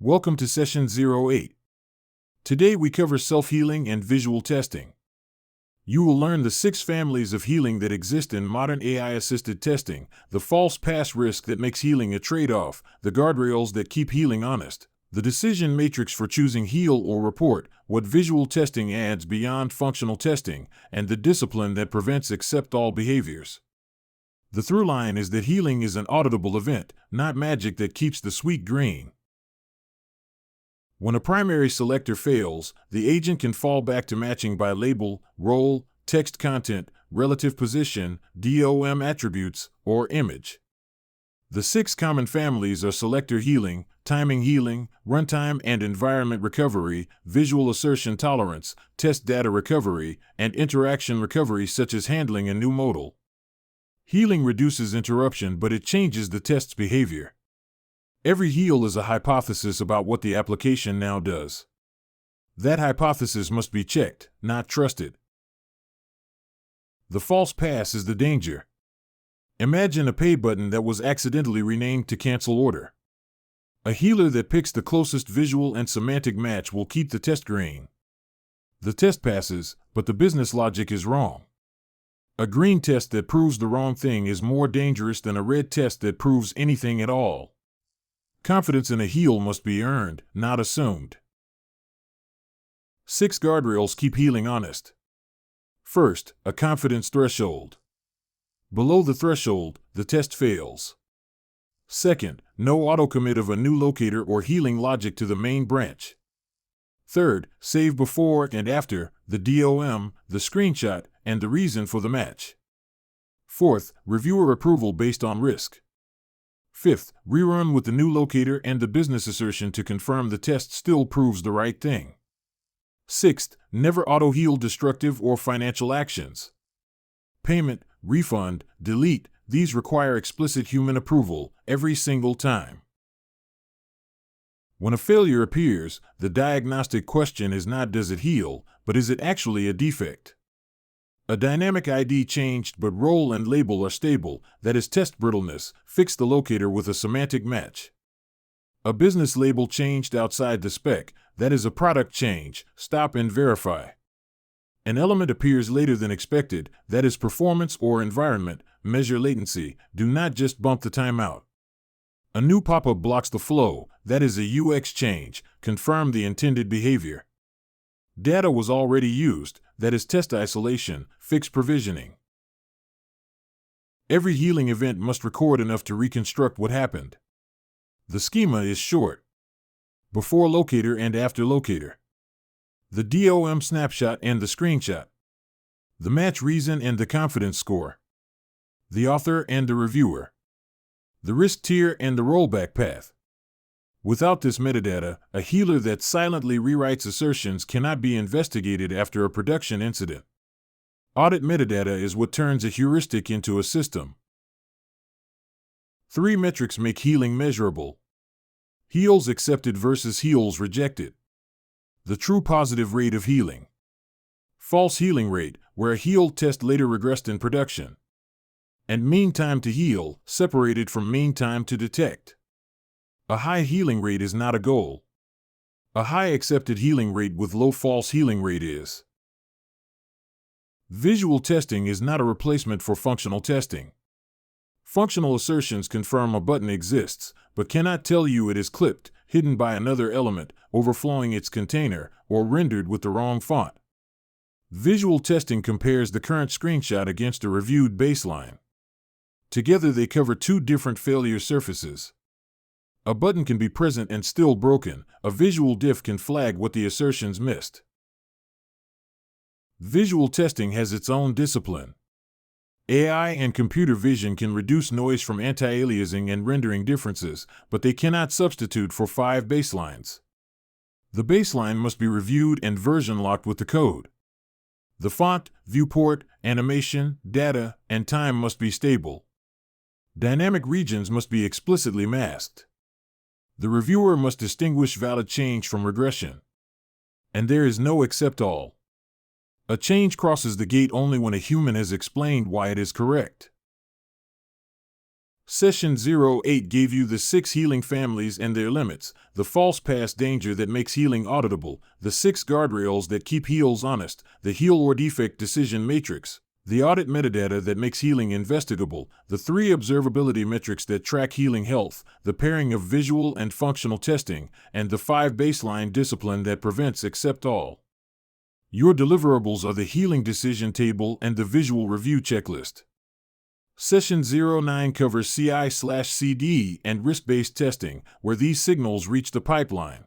Welcome to Session 08. Today we cover self-healing and visual testing. You will learn the 6 families of healing that exist in modern AI-assisted testing, the false pass risk that makes healing a trade-off, the guardrails that keep healing honest, the decision matrix for choosing heal or report, what visual testing adds beyond functional testing, and the discipline that prevents accept-all behaviors. The through line is that healing is an auditable event, not magic that keeps the sweet green. When a primary selector fails, the agent can fall back to matching by label, role, text content, relative position, DOM attributes, or image. The 6 common families are selector healing, timing healing, runtime and environment recovery, visual assertion tolerance, test data recovery, and interaction recovery such as handling a new modal. Healing reduces interruption, but it changes the test's behavior. Every heal is a hypothesis about what the application now does. That hypothesis must be checked, not trusted. The false pass is the danger. Imagine a pay button that was accidentally renamed to cancel order. A healer that picks the closest visual and semantic match will keep the test green. The test passes, but the business logic is wrong. A green test that proves the wrong thing is more dangerous than a red test that proves anything at all. Confidence in a heal must be earned, not assumed. 6 guardrails keep healing honest. First, a confidence threshold. Below the threshold, the test fails. Second, no autocommit of a new locator or healing logic to the main branch. Third, save before and after, the DOM, the screenshot, and the reason for the match. Fourth, reviewer approval based on risk. Fifth, rerun with the new locator and the business assertion to confirm the test still proves the right thing. Sixth, never auto-heal destructive or financial actions. Payment, refund, delete, these require explicit human approval every single time. When a failure appears, the diagnostic question is not does it heal, but is it actually a defect? A dynamic ID changed but role and label are stable, that is test brittleness, fix the locator with a semantic match. A business label changed outside the spec, that is a product change, stop and verify. An element appears later than expected, that is performance or environment, measure latency, do not just bump the timeout. A new pop-up blocks the flow, that is a UX change, confirm the intended behavior. Data was already used, that is test isolation, fix provisioning. Every healing event must record enough to reconstruct what happened. The schema is short. Before locator and after locator. The DOM snapshot and the screenshot. The match reason and the confidence score. The author and the reviewer. The risk tier and the rollback path. Without this metadata, a healer that silently rewrites assertions cannot be investigated after a production incident. Audit metadata is what turns a heuristic into a system. 3 metrics make healing measurable. Heals accepted versus heals rejected. The true positive rate of healing. False healing rate, where a healed test later regressed in production. And mean time to heal, separated from mean time to detect. A high healing rate is not a goal. A high accepted healing rate with low false healing rate is. Visual testing is not a replacement for functional testing. Functional assertions confirm a button exists, but cannot tell you it is clipped, hidden by another element, overflowing its container, or rendered with the wrong font. Visual testing compares the current screenshot against a reviewed baseline. Together they cover 2 different failure surfaces. A button can be present and still broken. A visual diff can flag what the assertions missed. Visual testing has its own discipline. AI and computer vision can reduce noise from anti-aliasing and rendering differences, but they cannot substitute for 5 baselines. The baseline must be reviewed and version locked with the code. The font, viewport, animation, data, and time must be stable. Dynamic regions must be explicitly masked. The reviewer must distinguish valid change from regression. And there is no accept-all. A change crosses the gate only when a human has explained why it is correct. Session 08 gave you the 6 healing families and their limits, the false past danger that makes healing auditable, the 6 guardrails that keep heals honest, the heal or defect decision matrix, the audit metadata that makes healing investigable, the 3 observability metrics that track healing health, the pairing of visual and functional testing, and the 5 baseline discipline that prevents except all. Your deliverables are the healing decision table and the visual review checklist. Session 09 covers CI/CD and risk-based testing, where these signals reach the pipeline.